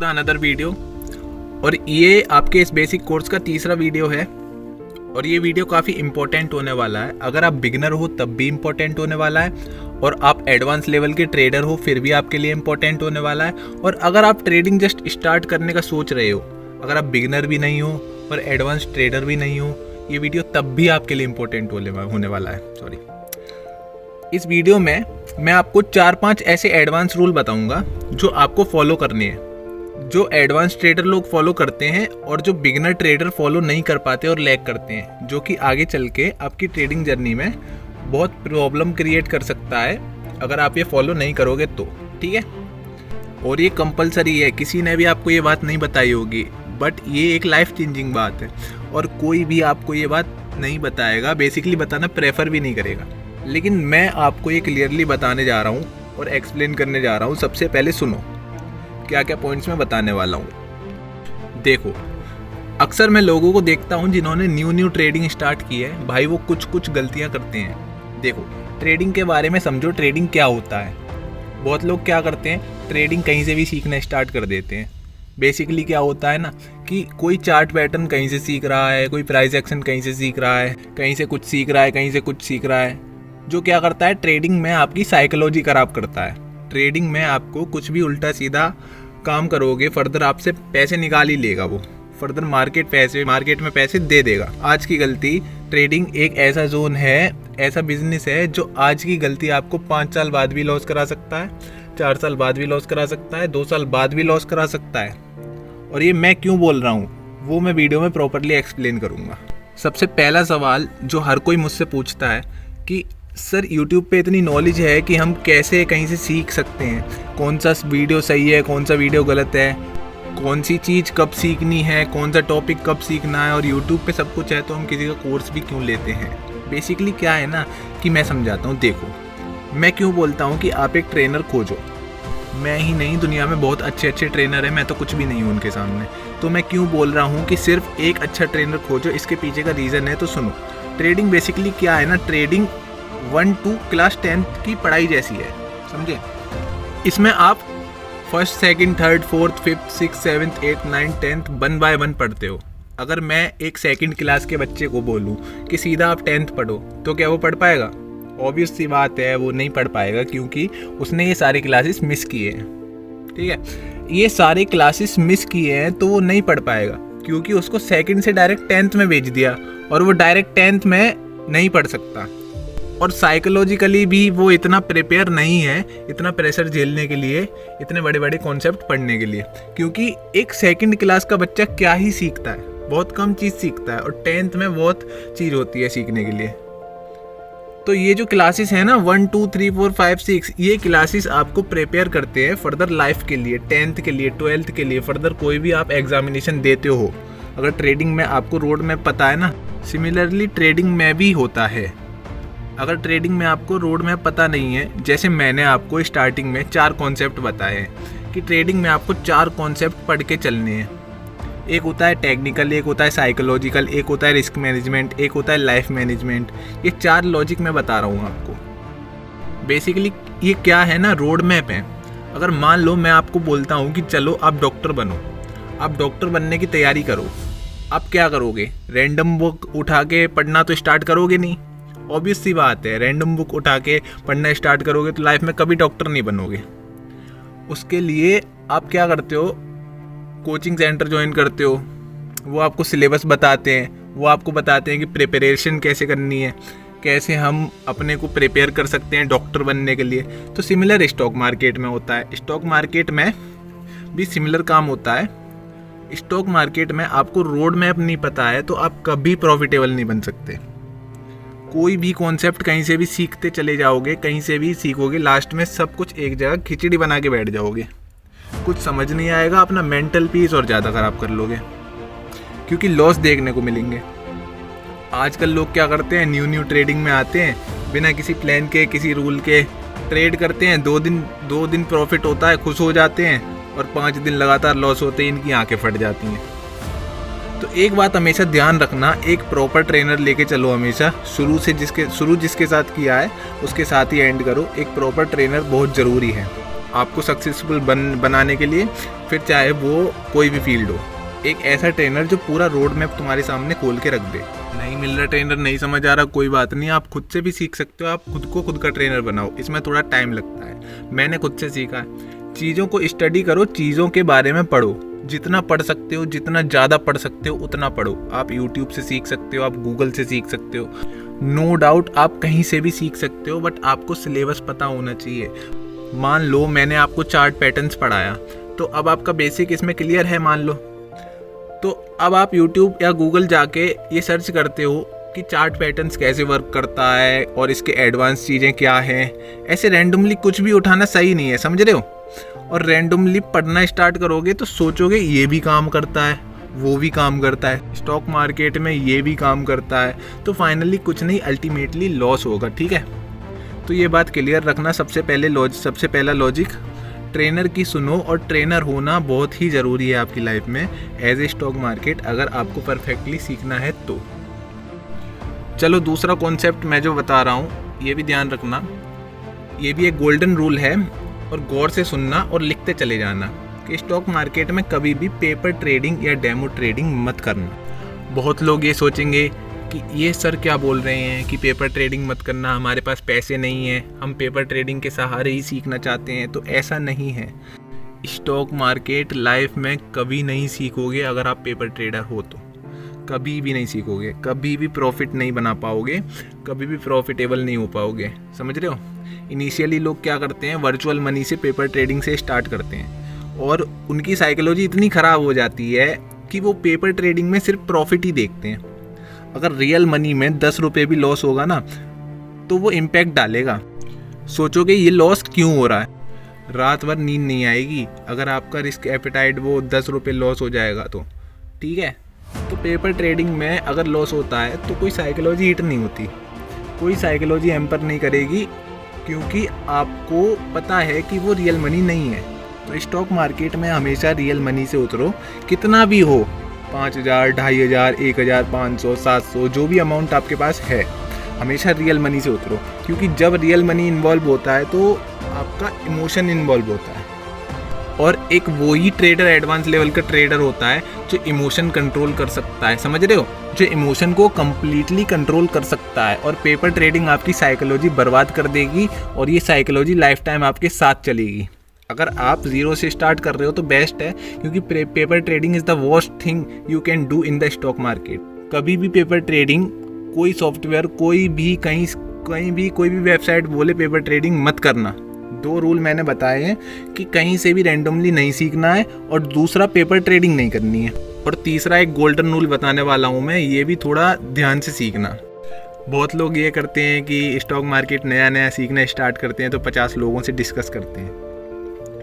The another video. और ये आपके इस बेसिक कोर्स का तीसरा वीडियो है और ये वीडियो काफ़ी इम्पोर्टेंट होने वाला है। अगर आप बिगिनर हो तब भी इम्पोर्टेंट होने वाला है और आप एडवांस लेवल के ट्रेडर हो फिर भी आपके लिए इम्पोर्टेंट होने वाला है। और अगर आप ट्रेडिंग जस्ट स्टार्ट करने का सोच रहे हो, अगर आप बिगिनर भी नहीं हो और एडवांस ट्रेडर भी नहीं हो, ये वीडियो तब भी आपके लिए इम्पोर्टेंट होने वाला है। इस वीडियो में मैं आपको 4-5 ऐसे एडवांस रूल बताऊंगा जो आपको फॉलो करने हैं, जो एडवांस ट्रेडर लोग फॉलो करते हैं और जो बिगिनर ट्रेडर फॉलो नहीं कर पाते और लैग करते हैं, जो कि आगे चल के आपकी ट्रेडिंग जर्नी में बहुत प्रॉब्लम क्रिएट कर सकता है अगर आप ये फॉलो नहीं करोगे तो। ठीक है, और ये कंपलसरी है, किसी ने भी आपको ये बात नहीं बताई होगी, बट ये एक लाइफ चेंजिंग बात है और कोई भी आपको ये बात नहीं बताएगा, बेसिकली बताना प्रेफर भी नहीं करेगा। लेकिन मैं आपको ये क्लियरली बताने जा रहा हूँ और एक्सप्लेन करने जा रहा हूँ। सबसे पहले सुनो क्या क्या पॉइंट्स मैं बताने वाला हूँ। देखो, अक्सर मैं लोगों को देखता हूँ जिन्होंने न्यू ट्रेडिंग स्टार्ट की है, भाई वो कुछ गलतियाँ करते हैं। देखो, ट्रेडिंग के बारे में समझो, ट्रेडिंग क्या होता है। बहुत लोग क्या करते हैं, ट्रेडिंग कहीं से भी सीखना स्टार्ट कर देते हैं। बेसिकली क्या होता है ना कि कोई चार्ट पैटर्न कहीं से सीख रहा है, कोई प्राइस एक्शन कहीं से सीख रहा है, कहीं से कुछ सीख रहा है, कहीं से कुछ सीख रहा है, जो क्या करता है ट्रेडिंग में आपकी साइकोलॉजी खराब करता है। ट्रेडिंग में आपको कुछ भी उल्टा सीधा काम करोगे, फर्दर आपसे पैसे निकाल ही लेगा वो, फर्दर मार्केट में पैसे दे देगा। आज की गलती, ट्रेडिंग एक ऐसा जोन है, ऐसा बिजनेस है जो आज की गलती आपको 5 साल बाद भी लॉस करा सकता है, 4 साल बाद भी लॉस करा सकता है, 2 साल बाद भी लॉस करा सकता है। और ये मैं क्यों बोल रहा हूँ वो मैं वीडियो में प्रॉपरली एक्सप्लेन करूँगा। सबसे पहला सवाल जो हर कोई मुझसे पूछता है कि सर यूट्यूब पे इतनी नॉलेज है कि हम कैसे कहीं से सीख सकते हैं, कौन सा वीडियो सही है, कौन सा वीडियो गलत है, कौन सी चीज़ कब सीखनी है, कौन सा टॉपिक कब सीखना है, और यूट्यूब पे सब कुछ है तो हम किसी का कोर्स भी क्यों लेते हैं। बेसिकली क्या है ना कि मैं समझाता हूँ। देखो, मैं क्यों बोलता हूँ कि आप एक ट्रेनर खोजो। मैं ही नहीं, दुनिया में बहुत अच्छे ट्रेनर हैं, मैं तो कुछ भी नहीं हूँ उनके सामने। तो मैं क्यों बोल रहा हूँ कि सिर्फ एक अच्छा ट्रेनर खोजो, इसके पीछे का रीज़न है। तो सुनो, ट्रेडिंग बेसिकली क्या है ना, ट्रेडिंग 1 to क्लास 10th की पढ़ाई जैसी है, समझे। इसमें आप 1st, 2nd, 3rd, 4th, 5th, 6th, 7th, 8th, 9th, 10th 1 by 1 पढ़ते हो। अगर मैं एक 2nd क्लास के बच्चे को बोलूँ कि सीधा आप 10th पढ़ो तो क्या वो पढ़ पाएगा? ऑब्वियस सी बात है, वो नहीं पढ़ पाएगा, क्योंकि उसने ये सारे क्लासेस मिस किए हैं। ठीक है, ये सारे क्लासेस मिस किए हैं तो वो नहीं पढ़ पाएगा, क्योंकि उसको 2nd से डायरेक्ट 10th में भेज दिया और वो डायरेक्ट 10th में नहीं पढ़ सकता। और साइकोलॉजिकली भी वो इतना प्रिपेयर नहीं है इतना प्रेशर झेलने के लिए, इतने बड़े कॉन्सेप्ट पढ़ने के लिए, क्योंकि एक 2nd क्लास का बच्चा क्या ही सीखता है, बहुत कम चीज़ सीखता है, और 10th में बहुत चीज़ होती है सीखने के लिए। तो ये जो क्लासेस हैं ना 1, 2, 3, 4, 5, 6, ये क्लासेस आपको प्रिपेयर करते हैं फर्दर लाइफ के लिए, 10th के लिए, 12th के लिए, फर्दर कोई भी आप एग्जामिनेशन देते हो। अगर ट्रेडिंग में आपको रोड मैप पता है ना, सिमिलरली ट्रेडिंग में भी होता है। अगर ट्रेडिंग में आपको रोड मैप पता नहीं है, जैसे मैंने आपको स्टार्टिंग में 4 कॉन्सेप्ट बताए हैं कि ट्रेडिंग में आपको 4 कॉन्सेप्ट पढ़ के चलने हैं। एक होता है टेक्निकल, एक होता है साइकोलॉजिकल, एक होता है रिस्क मैनेजमेंट, एक होता है लाइफ मैनेजमेंट। ये 4 लॉजिक मैं बता रहा हूँ आपको। बेसिकली ये क्या है ना, रोड मैप है। अगर मान लो मैं आपको बोलता हूँ कि चलो आप डॉक्टर बनो, आप डॉक्टर बनने की तैयारी करो, आप क्या करोगे? रैंडम बुक उठा के पढ़ना तो स्टार्ट करोगे नहीं, ऑब्वियस सी बात है। रैंडम बुक उठा के पढ़ना स्टार्ट करोगे तो लाइफ में कभी डॉक्टर नहीं बनोगे। उसके लिए आप क्या करते हो, कोचिंग सेंटर ज्वाइन करते हो, वो आपको सिलेबस बताते हैं, वो आपको बताते हैं कि प्रिपरेशन कैसे करनी है, कैसे हम अपने को प्रिपेयर कर सकते हैं डॉक्टर बनने के लिए। तो सिमिलर स्टॉक मार्केट में होता है, स्टॉक मार्केट में भी सिमिलर काम होता है। स्टॉक मार्केट में आपको रोड मैप नहीं पता है तो आप कभी प्रॉफिटेबल नहीं बन सकते। कोई भी कॉन्सेप्ट कहीं से भी सीखते चले जाओगे, कहीं से भी सीखोगे, लास्ट में सब कुछ एक जगह खिचड़ी बना के बैठ जाओगे, कुछ समझ नहीं आएगा, अपना मेंटल पीस और ज़्यादा ख़राब कर लोगे, क्योंकि लॉस देखने को मिलेंगे। आजकल लोग क्या करते हैं, न्यू ट्रेडिंग में आते हैं, बिना किसी प्लान के, किसी रूल के ट्रेड करते हैं। 2 दिन प्रॉफिट होता है, खुश हो जाते हैं, और 5 दिन लगातार लॉस होते हैं, इनकी आंखें फट जाती हैं। तो एक बात हमेशा ध्यान रखना, एक प्रॉपर ट्रेनर लेके चलो हमेशा। शुरू जिसके साथ किया है उसके साथ ही एंड करो। एक प्रॉपर ट्रेनर बहुत ज़रूरी है। आपको सक्सेसफुल बनाने के लिए, फिर चाहे वो कोई भी फील्ड हो। एक ऐसा ट्रेनर जो पूरा रोड मैप तुम्हारे सामने खोल के रख दे। नहीं मिल रहा ट्रेनर, नहीं समझ आ रहा, कोई बात नहीं, आप खुद से भी सीख सकते हो। आप खुद का ट्रेनर बनाओ, इसमें थोड़ा टाइम लगता है, मैंने खुद से सीखा है। चीज़ों को स्टडी करो, चीज़ों के बारे में पढ़ो, जितना पढ़ सकते हो, जितना ज़्यादा पढ़ सकते हो उतना पढ़ो। आप यूट्यूब से सीख सकते हो, आप गूगल से सीख सकते हो, नो डाउट आप कहीं से भी सीख सकते हो, बट आपको सिलेबस पता होना चाहिए। मान लो मैंने आपको चार्ट पैटर्न्स पढ़ाया, तो अब आपका बेसिक इसमें क्लियर है मान लो, तो अब आप यूट्यूब या गूगल जाके ये सर्च करते हो कि चार्ट पैटर्न्स कैसे वर्क करता है और इसके एडवांस चीज़ें क्या हैं। ऐसे रैंडमली कुछ भी उठाना सही नहीं है, समझ रहे हो। और रैंडमली पढ़ना स्टार्ट करोगे तो सोचोगे ये भी काम करता है, वो भी काम करता है, स्टॉक मार्केट में ये भी काम करता है, तो फाइनली कुछ नहीं, अल्टीमेटली लॉस होगा। ठीक है, तो ये बात क्लियर रखना। सबसे पहला लॉजिक, ट्रेनर की सुनो, और ट्रेनर होना बहुत ही ज़रूरी है आपकी लाइफ में एज ए स्टॉक मार्केट, अगर आपको परफेक्टली सीखना है तो। चलो दूसरा कॉन्सेप्ट मैं जो बता रहा हूँ ये भी ध्यान रखना, ये भी एक गोल्डन रूल है, और गौर से सुनना और लिखते चले जाना कि स्टॉक मार्केट में कभी भी पेपर ट्रेडिंग या डेमो ट्रेडिंग मत करना। बहुत लोग ये सोचेंगे कि ये सर क्या बोल रहे हैं कि पेपर ट्रेडिंग मत करना, हमारे पास पैसे नहीं हैं, हम पेपर ट्रेडिंग के सहारे ही सीखना चाहते हैं। तो ऐसा नहीं है, स्टॉक मार्केट लाइफ में कभी नहीं सीखोगे अगर आप पेपर ट्रेडर हो तो, कभी भी नहीं सीखोगे, कभी भी प्रॉफिट नहीं बना पाओगे, कभी भी प्रॉफिटेबल नहीं हो पाओगे, समझ रहे हो। इनिशियली लोग क्या करते हैं, वर्चुअल मनी से पेपर ट्रेडिंग से स्टार्ट करते हैं, और उनकी साइकोलॉजी इतनी ख़राब हो जाती है कि वो पेपर ट्रेडिंग में सिर्फ प्रॉफिट ही देखते हैं। अगर रियल मनी में 10 रुपये भी लॉस होगा ना तो वो इम्पैक्ट डालेगा, सोचोगे ये लॉस क्यों हो रहा है, रात भर नींद नहीं आएगी अगर आपका रिस्क एपेटाइट वो 10 रुपये लॉस हो जाएगा तो। ठीक है, तो पेपर ट्रेडिंग में अगर लॉस होता है तो कोई साइकोलॉजी हिट नहीं होती, कोई साइकोलॉजी हैम्पर नहीं करेगी, क्योंकि आपको पता है कि वो रियल मनी नहीं है। तो स्टॉक मार्केट में हमेशा रियल मनी से उतरो, कितना भी हो, 5,000, 2,500, 1,500, 700, जो भी अमाउंट आपके पास है, हमेशा रियल मनी से उतरो, क्योंकि जब रियल मनी इन्वॉल्व होता है तो आपका इमोशन इन्वॉल्व होता है, और एक वो ही ट्रेडर एडवांस लेवल का ट्रेडर होता है जो इमोशन कंट्रोल कर सकता है, समझ रहे हो, जो इमोशन को कम्प्लीटली कंट्रोल कर सकता है। और पेपर ट्रेडिंग आपकी साइकोलॉजी बर्बाद कर देगी, और ये साइकोलॉजी लाइफ टाइम आपके साथ चलेगी। अगर आप ज़ीरो से स्टार्ट कर रहे हो तो बेस्ट है, क्योंकि paper trading is the worst thing you can do in the stock market. कभी भी पेपर ट्रेडिंग, कोई सॉफ्टवेयर, कोई भी कोई भी वेबसाइट बोले पेपर ट्रेडिंग मत करना। 2 रूल मैंने बताए हैं कि कहीं से भी रैंडमली नहीं सीखना है, और दूसरा पेपर ट्रेडिंग नहीं करनी है, और तीसरा एक गोल्डन रूल बताने वाला हूँ मैं, ये भी थोड़ा ध्यान से सीखना। बहुत लोग ये करते हैं कि स्टॉक मार्केट नया सीखना स्टार्ट करते हैं तो 50 लोगों से डिस्कस करते हैं।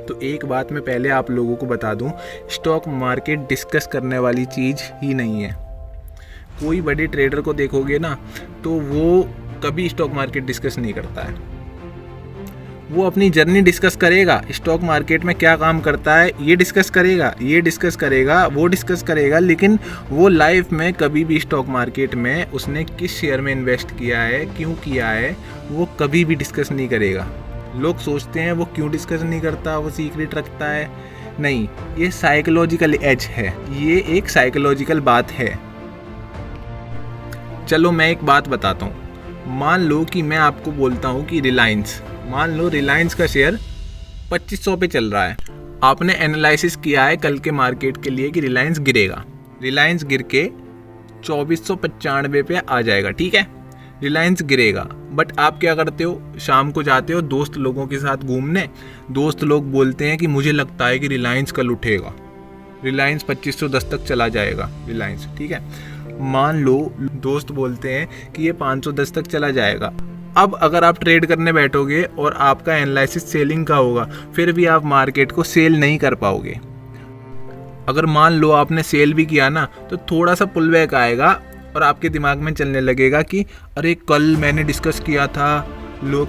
तो एक बात मैं पहले आप लोगों को बता दूं, स्टॉक मार्केट डिस्कस करने वाली चीज़ ही नहीं है। कोई बड़े ट्रेडर को देखोगे ना तो वो कभी स्टॉक मार्केट डिस्कस नहीं करता है, वो अपनी जर्नी डिस्कस करेगा, स्टॉक मार्केट में क्या काम करता है ये डिस्कस करेगा, वो डिस्कस करेगा, लेकिन वो लाइफ में कभी भी स्टॉक मार्केट में उसने किस शेयर में इन्वेस्ट किया है, क्यों किया है, वो कभी भी डिस्कस नहीं करेगा। लोग सोचते हैं वो क्यों डिस्कस नहीं करता, वो सीक्रेट रखता है, नहीं, ये साइकोलॉजिकल एज है, ये एक साइकोलॉजिकल बात है। चलो मैं एक बात बताता हूँ, मान लो कि मैं आपको बोलता हूँ कि रिलायंस का शेयर 2500 पे चल रहा है, आपने एनालिसिस किया है कल के मार्केट के लिए कि रिलायंस गिरेगा, रिलायंस गिर के 2495 पे आ जाएगा, ठीक है, रिलायंस गिरेगा, बट आप क्या करते हो, शाम को जाते हो दोस्त लोगों के साथ घूमने, दोस्त लोग बोलते हैं कि मुझे लगता है कि रिलायंस कल उठेगा, रिलायंस 2510 तक चला जाएगा रिलायंस, ठीक है, मान लो दोस्त बोलते हैं कि ये 510 तक चला जाएगा। अब अगर आप ट्रेड करने बैठोगे और आपका एनालिसिस सेलिंग का होगा, फिर भी आप मार्केट को सेल नहीं कर पाओगे। अगर मान लो आपने सेल भी किया ना तो थोड़ा सा पुल बैक आएगा और आपके दिमाग में चलने लगेगा कि अरे कल मैंने डिस्कस किया था,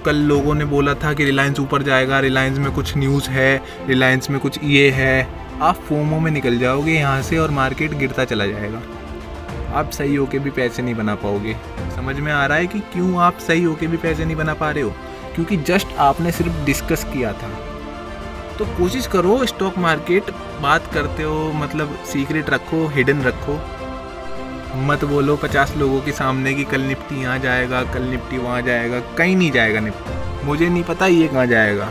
कल लोगों ने बोला था कि रिलायंस ऊपर जाएगा, रिलायंस में कुछ न्यूज़ है, रिलायंस में कुछ ये है। आप फोमो में निकल जाओगे यहाँ से और मार्केट गिरता चला जाएगा। आप सही होके भी पैसे नहीं बना पाओगे। समझ में आ रहा है कि क्यों आप सही होके भी पैसे नहीं बना पा रहे हो? क्योंकि जस्ट आपने सिर्फ डिस्कस किया था, तो कोशिश करो स्टॉक मार्केट बात करते हो मतलब सीक्रेट रखो, हिडन रखो। मत बोलो 50 लोगों के सामने कि कल निफ्टी यहाँ जाएगा, कल निफ्टी वहाँ जाएगा, कहीं नहीं जाएगा निफ्टी, मुझे नहीं पता ये कहाँ जाएगा।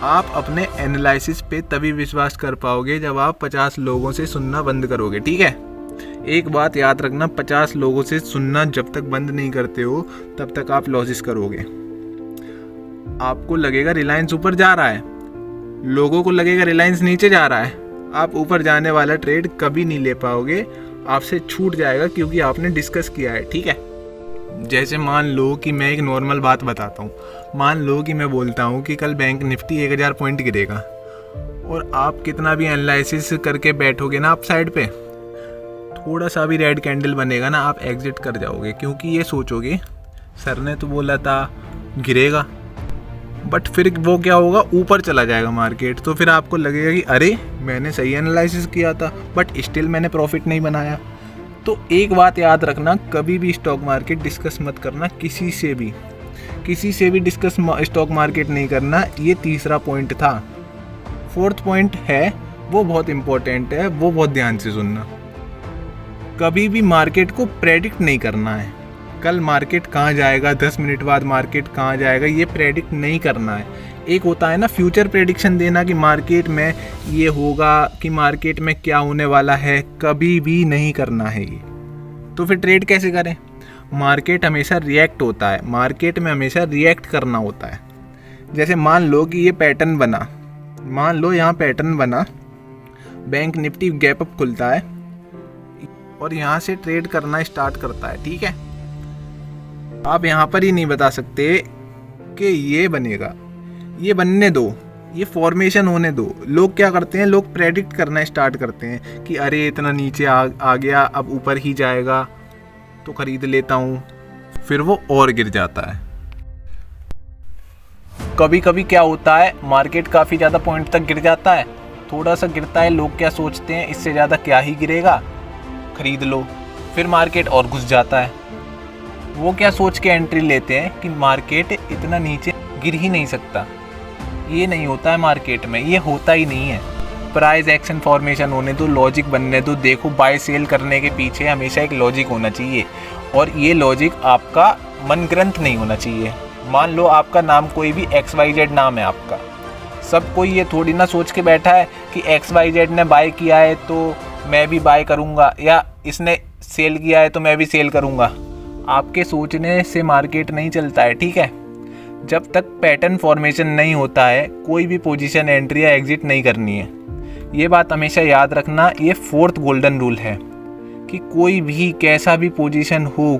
आप अपने एनालिसिस पे तभी विश्वास कर पाओगे जब आप 50 लोगों से सुनना बंद करोगे, ठीक है। एक बात याद रखना, 50 लोगों से सुनना जब तक बंद नहीं करते हो तब तक आप लॉसेस करोगे। आपको लगेगा रिलायंस ऊपर जा रहा है, लोगों को लगेगा रिलायंस नीचे जा रहा है, आप ऊपर जाने वाला ट्रेड कभी नहीं ले पाओगे, आपसे छूट जाएगा क्योंकि आपने डिस्कस किया है, ठीक है। जैसे मान लो कि मैं एक नॉर्मल बात बताता हूँ, मान लो कि मैं बोलता हूँ कि कल बैंक निफ्टी 1000 पॉइंट गिरेगा और आप कितना भी एनालिसिस करके बैठोगे ना आप साइड पे, थोड़ा सा भी रेड कैंडल बनेगा ना आप एग्जिट कर जाओगे, क्योंकि ये सोचोगे सर ने तो बोला था गिरेगा, बट फिर वो क्या होगा, ऊपर चला जाएगा मार्केट, तो फिर आपको लगेगा कि अरे मैंने सही एनालिसिस किया था बट स्टिल मैंने प्रॉफिट नहीं बनाया। तो एक बात याद रखना, कभी भी स्टॉक मार्केट डिस्कस मत करना, किसी से भी डिस्कस स्टॉक मार्केट नहीं करना। ये तीसरा पॉइंट था। फोर्थ पॉइंट है वो बहुत इंपॉर्टेंट है, वो बहुत ध्यान से सुनना। कभी भी मार्केट को प्रेडिक्ट नहीं करना है, कल मार्केट कहाँ जाएगा, 10 मिनट बाद मार्केट कहाँ जाएगा, ये प्रेडिक्ट नहीं करना है। एक होता है ना फ्यूचर प्रेडिक्शन देना कि मार्केट में ये होगा, कि मार्केट में क्या होने वाला है, कभी भी नहीं करना है ये। तो फिर ट्रेड कैसे करें? मार्केट हमेशा रिएक्ट होता है, मार्केट में हमेशा रिएक्ट करना होता है। जैसे मान लो कि ये पैटर्न बना, मान लो यहाँ पैटर्न बना, बैंक निफ्टी गैप अप खुलता है और यहाँ से ट्रेड करना स्टार्ट करता है, ठीक है। आप यहाँ पर ही नहीं बता सकते कि ये बनेगा, ये बनने दो, ये फॉर्मेशन होने दो। लोग क्या करते हैं, लोग प्रेडिक्ट करना स्टार्ट करते हैं कि अरे इतना नीचे आ गया, अब ऊपर ही जाएगा तो खरीद लेता हूँ, फिर वो और गिर जाता है। कभी कभी क्या होता है, मार्केट काफ़ी ज़्यादा पॉइंट तक गिर जाता है, थोड़ा सा गिरता है, लोग क्या सोचते हैं इससे ज़्यादा क्या ही गिरेगा, खरीद लो, फिर मार्केट और घुस जाता है। वो क्या सोच के एंट्री लेते हैं कि मार्केट इतना नीचे गिर ही नहीं सकता। ये नहीं होता है मार्केट में, ये होता ही नहीं है। प्राइस एक्शन फॉर्मेशन होने दो, लॉजिक बनने दो। देखो बाय सेल करने के पीछे हमेशा एक लॉजिक होना चाहिए और ये लॉजिक आपका मन ग्रंथ नहीं होना चाहिए। मान लो आपका नाम कोई भी XYZ नाम है आपका, सब कोई ये थोड़ी ना सोच के बैठा है कि XYZ ने बाय किया है तो मैं भी बाय करूँगा, या इसने सेल किया है तो मैं भी सेल करूँगा। आपके सोचने से मार्केट नहीं चलता है, ठीक है। जब तक पैटर्न फॉर्मेशन नहीं होता है कोई भी पोजीशन एंट्री या एग्जिट नहीं करनी है। ये बात हमेशा याद रखना, ये 4th गोल्डन रूल है कि कोई भी कैसा भी पोजीशन हो,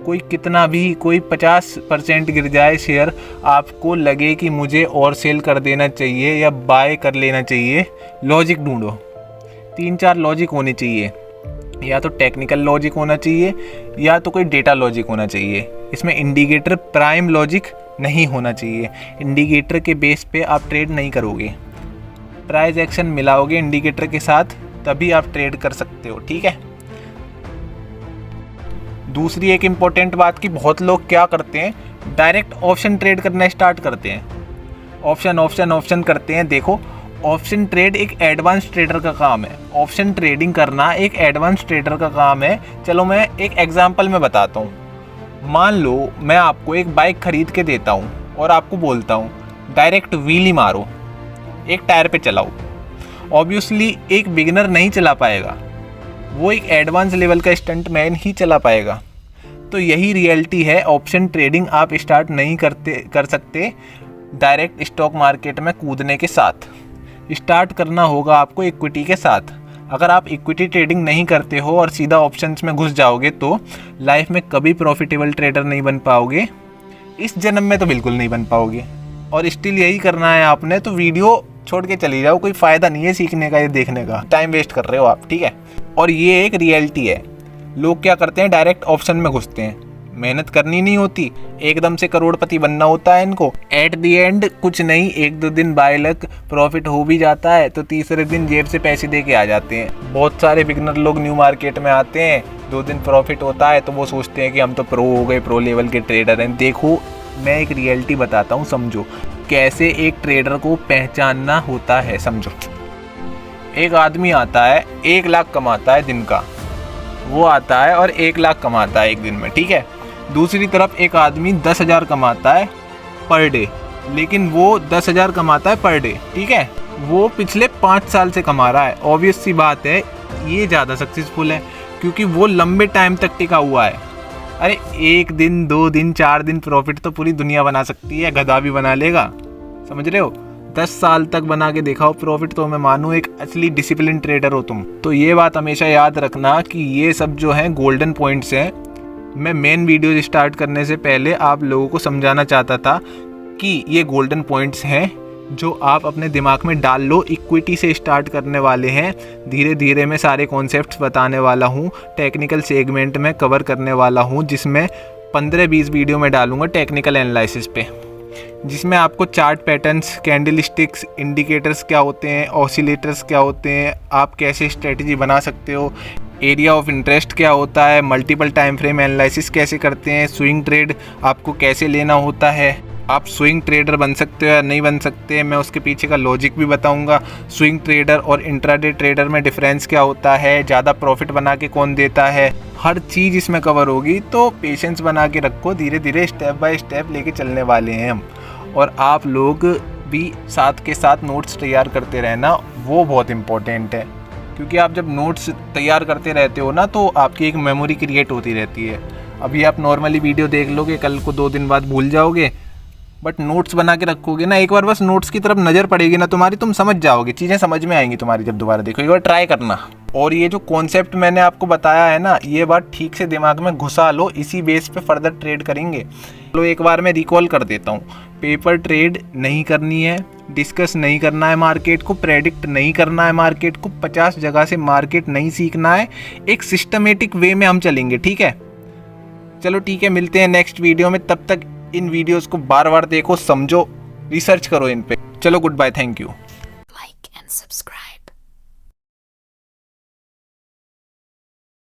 कोई कितना भी, कोई 50% गिर जाए शेयर, आपको लगे कि मुझे और सेल कर देना चाहिए या बाय कर लेना चाहिए, लॉजिक ढूंढो। 3-4 लॉजिक होने चाहिए, या तो टेक्निकल लॉजिक होना चाहिए या तो कोई डेटा लॉजिक होना चाहिए। इसमें इंडिकेटर प्राइम लॉजिक नहीं होना चाहिए। इंडिकेटर के बेस पे आप ट्रेड नहीं करोगे, प्राइस एक्शन मिलाओगे इंडिकेटर के साथ, तभी आप ट्रेड कर सकते हो, ठीक है। दूसरी एक इम्पोर्टेंट बात कि बहुत लोग क्या करते हैं, डायरेक्ट ऑप्शन ट्रेड करना स्टार्ट करते हैं, ऑप्शन करते हैं। देखो ऑप्शन ट्रेड एक एडवांस ट्रेडर का काम है, ऑप्शन ट्रेडिंग करना एक एडवांस ट्रेडर का काम है। चलो मैं एक एग्जांपल में बताता हूँ। मान लो मैं आपको एक बाइक खरीद के देता हूँ और आपको बोलता हूँ डायरेक्ट व्हीली मारो, एक टायर पे चलाओ। ऑब्वियसली एक बिगिनर नहीं चला पाएगा, वो एक एडवांस लेवल का स्टंट मैन ही चला पाएगा। तो यही रियलिटी है, ऑप्शन ट्रेडिंग आप स्टार्ट नहीं कर सकते डायरेक्ट स्टॉक मार्केट में कूदने के साथ। स्टार्ट करना होगा आपको इक्विटी के साथ। अगर आप इक्विटी ट्रेडिंग नहीं करते हो और सीधा ऑप्शंस में घुस जाओगे तो लाइफ में कभी प्रॉफिटेबल ट्रेडर नहीं बन पाओगे, इस जन्म में तो बिल्कुल नहीं बन पाओगे। और स्टिल यही करना है आपने, तो वीडियो छोड़ के चली जाओ, कोई फ़ायदा नहीं है सीखने का, ये देखने का टाइम वेस्ट कर रहे हो आप, ठीक है। और ये एक रियलिटी है। लोग क्या करते हैं, डायरेक्ट ऑप्शन में घुसते हैं, मेहनत करनी नहीं होती, एकदम से करोड़पति बनना होता है इनको। एट दी एंड कुछ नहीं, 1-2 दिन बाय लक प्रॉफिट हो भी जाता है तो तीसरे दिन जेब से पैसे दे के आ जाते हैं। बहुत सारे बिगनर लोग न्यू मार्केट में आते हैं, 2 दिन प्रॉफिट होता है तो वो सोचते हैं कि हम तो प्रो हो गए, प्रो लेवल के ट्रेडर हैं। देखो मैं एक रियलिटी बताता हूँ, समझो। कैसे एक ट्रेडर को पहचानना होता है। समझो, एक आदमी आता है 1 लाख कमाता है दिन का, वो आता है और 1 लाख कमाता है एक दिन में, ठीक है। दूसरी तरफ एक आदमी 10,000 कमाता है पर डे, लेकिन वो 10,000 कमाता है पर डे, ठीक है। वो पिछले 5 साल से कमा रहा है। ऑब्वियस सी बात है ये ज़्यादा सक्सेसफुल है, क्योंकि वो लंबे टाइम तक टिका हुआ है। अरे 1 दिन 2 दिन 4 दिन प्रॉफिट तो पूरी दुनिया बना सकती है, गधा भी बना लेगा, समझ रहे हो। 10 साल तक बना के दिखाओ प्रॉफिट, तो मैं मानूँ एक असली डिसिप्लिन ट्रेडर हो तुम। तो ये बात हमेशा याद रखना कि ये सब जो है गोल्डन पॉइंट्स हैं। मैं मेन वीडियो स्टार्ट करने से पहले आप लोगों को समझाना चाहता था कि ये गोल्डन पॉइंट्स हैं जो आप अपने दिमाग में डाल लो। इक्विटी से स्टार्ट करने वाले हैं, धीरे धीरे मैं सारे कॉन्सेप्ट्स बताने वाला हूँ। टेक्निकल सेगमेंट में कवर करने वाला हूँ, जिसमें 15-20 वीडियो में डालूँगा टेक्निकल एनालिसिस पे, जिसमें आपको chart patterns, candle sticks, indicators क्या होते हैं, ऑसिलेटर्स क्या होते हैं, आप कैसे स्ट्रेटजी बना सकते हो, एरिया ऑफ इंटरेस्ट क्या होता है, मल्टीपल टाइम फ्रेम एनालिसिस कैसे करते हैं, स्विंग ट्रेड आपको कैसे लेना होता है, आप स्विंग ट्रेडर बन सकते हो या नहीं बन सकते, मैं उसके पीछे का लॉजिक भी बताऊंगा। स्विंग ट्रेडर और इंट्राडे ट्रेडर में डिफरेंस क्या होता है, ज़्यादा प्रॉफिट बना के कौन देता है, हर चीज़ इसमें कवर होगी। तो पेशेंस बना के रखो, धीरे धीरे स्टेप बाय स्टेप लेके चलने वाले हैं हम। और आप लोग भी साथ के साथ नोट्स तैयार करते रहना, वो बहुत इम्पोर्टेंट है, क्योंकि आप जब नोट्स तैयार करते रहते हो ना तो आपकी एक मेमोरी क्रिएट होती रहती है। अभी आप नॉर्मली वीडियो देख लोगे, कल को 2 दिन बाद भूल जाओगे, बट नोट्स बना के रखोगे ना, एक बार बस नोट्स की तरफ नज़र पड़ेगी ना तुम्हारी, तुम समझ जाओगे, चीज़ें समझ में आएंगी तुम्हारी जब दोबारा देखो। एक बार ट्राई करना। और ये जो कॉन्सेप्ट मैंने आपको बताया है ना, ये बात ठीक से दिमाग में घुसा लो, इसी बेस पे फर्दर ट्रेड करेंगे। चलो एक बार मैं रिकॉल कर देता हूँ। पेपर ट्रेड नहीं करनी है, डिस्कस नहीं करना है मार्केट को, प्रेडिक्ट नहीं करना है मार्केट को, 50 जगह से मार्केट नहीं सीखना है, एक सिस्टमेटिक वे में हम चलेंगे, ठीक है। चलो ठीक है, मिलते हैं नेक्स्ट वीडियो में। तब तक इन वीडियोस को बार बार देखो, समझो, रिसर्च करो इन पे। चलो गुड बाय, थैंक यू।